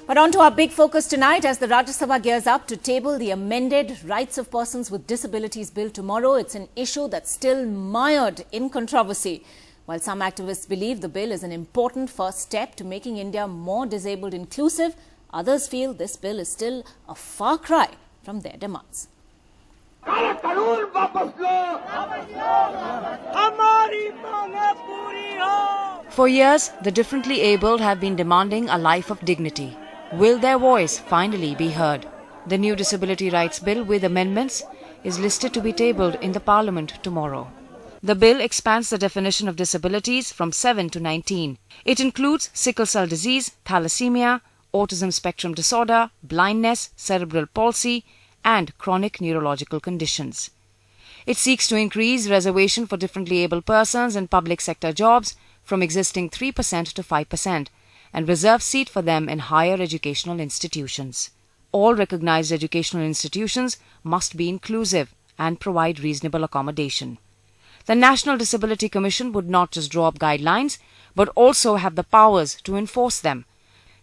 But on to our big focus tonight as the Rajya Sabha gears up to table the amended Rights of Persons with Disabilities Bill tomorrow. It's an issue that's still mired in controversy. While some activists believe the bill is an important first step to making India more disabled inclusive, others feel this bill is still a far cry from their demands. For years, the differently abled have been demanding a life of dignity. Will their voice finally be heard? The new Disability Rights Bill with amendments is listed to be tabled in the Parliament tomorrow. The bill expands the definition of disabilities from 7 to 19. It includes sickle cell disease, thalassemia, autism spectrum disorder, blindness, cerebral palsy, and chronic neurological conditions. It seeks to increase reservation for differently able persons in public sector jobs from existing 3% to 5% and reserve seat for them in higher educational institutions. All recognized educational institutions must be inclusive and provide reasonable accommodation. The National Disability Commission would not just draw up guidelines, but also have the powers to enforce them.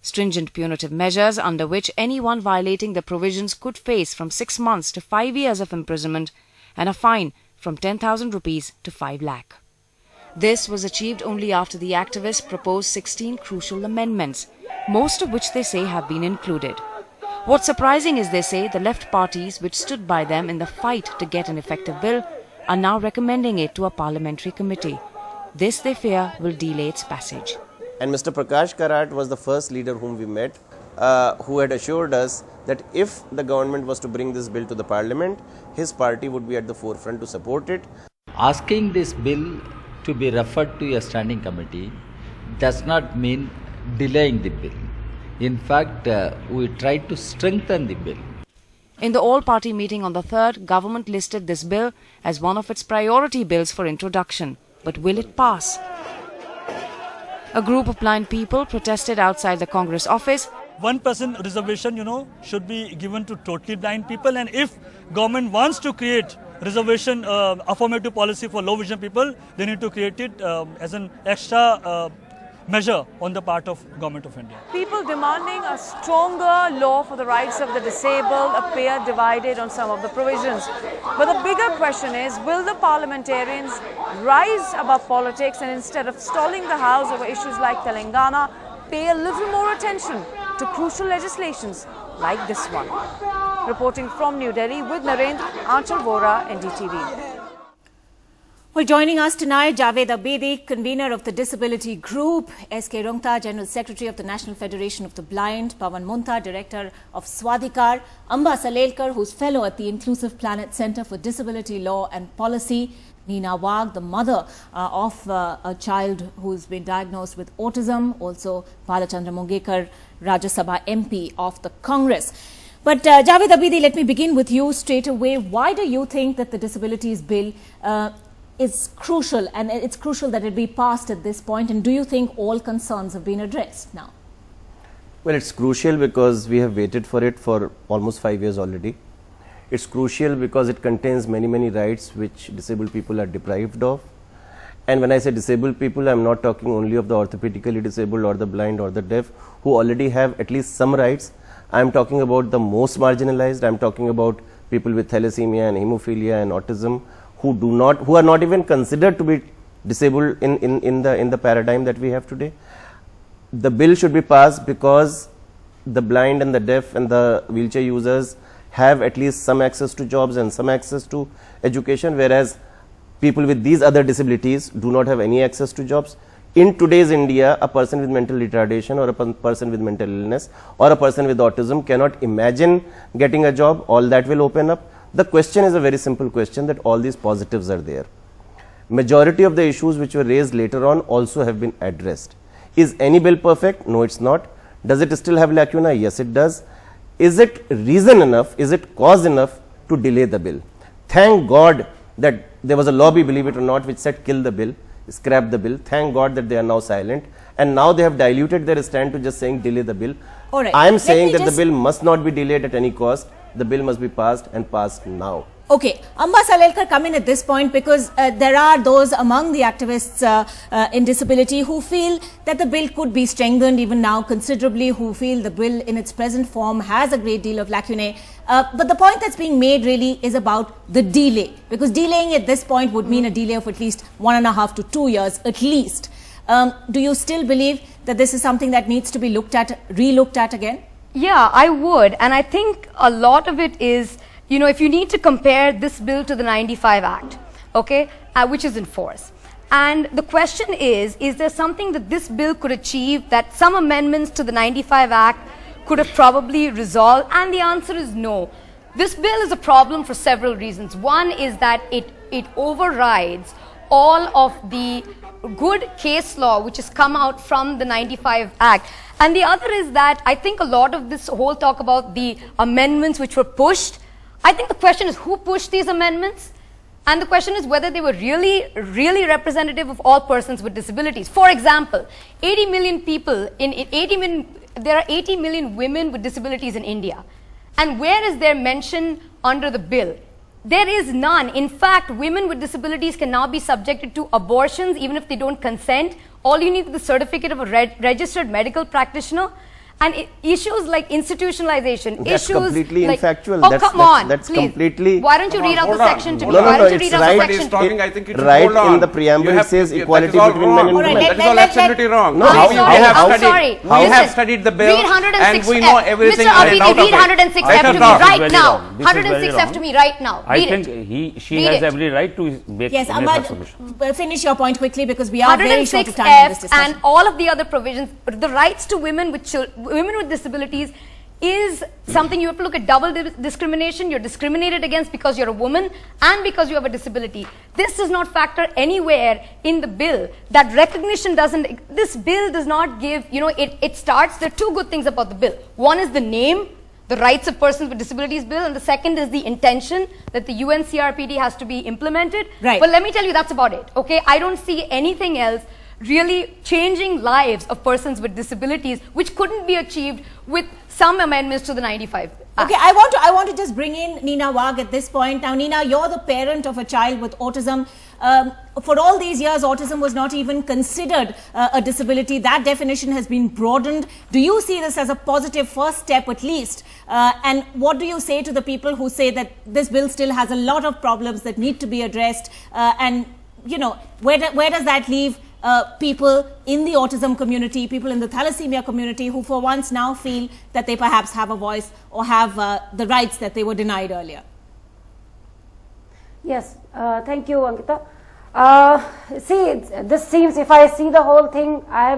Stringent punitive measures under which anyone violating the provisions could face from 6 months to 5 years of imprisonment and a fine from 10,000 rupees to 5 lakh. This was achieved only after the activists proposed 16 crucial amendments, most of which they say have been included. What's surprising is they say the left parties which stood by them in the fight to get an effective bill are now recommending it to a parliamentary committee. This, they fear, will delay its passage. And Mr. Prakash Karat was the first leader whom we met, who had assured us that if the government was to bring this bill to the parliament, his party would be at the forefront to support it. Asking this bill to be referred to a standing committee does not mean delaying the bill. In fact, we tried to strengthen the bill. In the all-party meeting on the 3rd, government listed this bill as one of its priority bills for introduction. But will it pass? A group of blind people protested outside the Congress office. 1% reservation, should be given to totally blind people. And if government wants to create reservation affirmative policy for low vision people, they need to create it as an extra measure on the part of Government of India. People demanding a stronger law for the rights of the disabled appear divided on some of the provisions. But the bigger question is, will the parliamentarians rise above politics and instead of stalling the House over issues like Telangana, pay a little more attention to crucial legislations like this one? Reporting from New Delhi with Narendra, Aanchal Vora, NDTV. Well, joining us tonight, Javed Abedi, convener of the Disability Group, S.K. Rungta, General Secretary of the National Federation of the Blind, Pawan Munta, Director of Swadhikar, Amba Salelkar, who's Fellow at the Inclusive Planet Center for Disability Law and Policy, Neena Wagh, the mother of a child who's been diagnosed with autism, also Balachandra Mongekar, Rajya Sabha MP of the Congress. But Javed Abedi, let me begin with you straight away. Why do you think that the Disabilities Bill is crucial, and it's crucial that it be passed at this point, and do you think all concerns have been addressed now? Well, it's crucial because we have waited for it for almost 5 years already. It's crucial because it contains many rights which disabled people are deprived of. And when I say disabled people, I'm not talking only of the orthopedically disabled or the blind or the deaf, who already have at least some rights. I'm talking about the most marginalized. I'm talking about people with thalassemia and hemophilia and autism, who are not even considered to be disabled in the paradigm that we have today. The bill should be passed because the blind and the deaf and the wheelchair users have at least some access to jobs and some access to education, whereas people with these other disabilities do not have any access to jobs. In today's India, a person with mental retardation or a person with mental illness or a person with autism cannot imagine getting a job. All that will open up. The question is a very simple question, that all these positives are there. Majority of the issues which were raised later on also have been addressed. Is any bill perfect? No, it's not. Does it still have lacuna? Yes, it does. Is it reason enough? Is it cause enough to delay the bill? Thank God that there was a lobby, believe it or not, which said kill the bill, scrap the bill. Thank God that they are now silent. And now they have diluted their stand to just saying delay the bill. All right. I am saying that the bill must not be delayed at any cost. The bill must be passed and passed now. Okay, Amba Salelkar come in at this point because there are those among the activists in disability who feel that the bill could be strengthened even now considerably, who feel the bill in its present form has a great deal of lacunae. But the point that's being made really is about the delay, because delaying at this point would mean a delay of at least 1.5 to 2 years at least. Do you still believe that this is something that needs to be looked at, re-looked at again? Yeah, I would. And I think a lot of it is, you know, if you need to compare this bill to the 95 Act, okay, which is in force. And the question is there something that this bill could achieve that some amendments to the 95 Act could have probably resolved? And the answer is no. This bill is a problem for several reasons. One is that it overrides all of the good case law which has come out from the 95 Act. And the other is that I think a lot of this whole talk about the amendments which were pushed, I think the question is who pushed these amendments? And the question is whether they were really representative of all persons with disabilities. For example, 80 million people, there are 80 million women with disabilities in India. And where is their mention under the bill? There is none. In fact, women with disabilities can now be subjected to abortions even if they don't consent. All you need is the certificate of a registered medical practitioner. And issues like institutionalization, that's issues completely like, infactual. Oh, come on, that's please. completely. Why don't you read out the section to me? No, Why don't you it's read out the right. section? Talking, I think it should Right hold on. in the preamble it says equality that is all between men and wrong. women. Alright, That is all absolutely wrong. No, how you I'm sorry. We have studied the bill Read 106 and we know everything Mr. Abidi, out of read it. 106 I F to me cannot. right This is now. very wrong. This is very 106 F wrong. to me right now. I Read think it. she Read has it. every right to make Yes, make her Ahmad, submission. finish your point quickly because we are very short 106 of time in this F discussion. and all of the other provisions, the rights to women with disabilities is something you have to look at. Double discrimination. You're discriminated against because you're a woman and because you have a disability. This does not factor anywhere in the bill. That recognition doesn't, this bill does not give, you know, it starts, there are two good things about the bill. One is the name, the Rights of Persons with Disabilities Bill, and the second is the intention that the UNCRPD has to be implemented. Right. But let me tell you, that's about it, okay? I don't see anything else really changing lives of persons with disabilities, which couldn't be achieved with some amendments to the 95 Act. Okay, I want to just bring in Neena Wagh at this point. Now, Neena, you're the parent of a child with autism. For all these years, autism was not even considered a disability. That definition has been broadened. Do you see this as a positive first step at least? And what do you say to the people who say that this bill still has a lot of problems that need to be addressed? And, you know, where does that leave people in the autism community, people in the thalassemia community who for once now feel that they perhaps have a voice or have the rights that they were denied earlier? Yes, thank you, Ankita. See, this seems, if I see the whole thing, I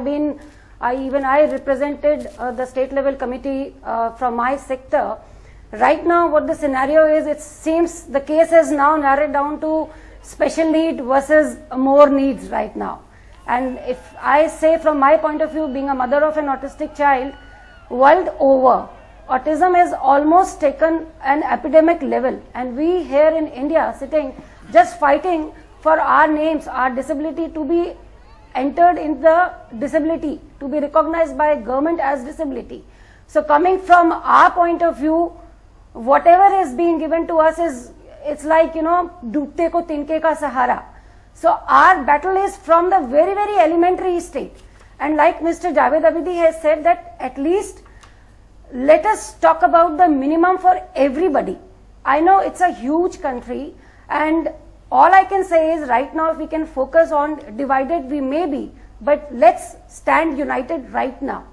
represented the state level committee from my sector. Right now, what the scenario is, it seems the case is now narrowed down to special need versus more needs right now. And if I say from my point of view, being a mother of an autistic child, world over, autism has almost taken an epidemic level. And we here in India sitting just fighting for our names, our disability to be entered in the disability, to be recognized by government as disability. So coming from our point of view, whatever is being given to us is, it's like, you know, doobte ko tinke ka sahara. So our battle is from the very, very elementary state. And like Mr. Javed Abidi has said, that at least let us talk about the minimum for everybody. I know it's a huge country, and all I can say is right now if we can focus on divided we may be, but let's stand united right now.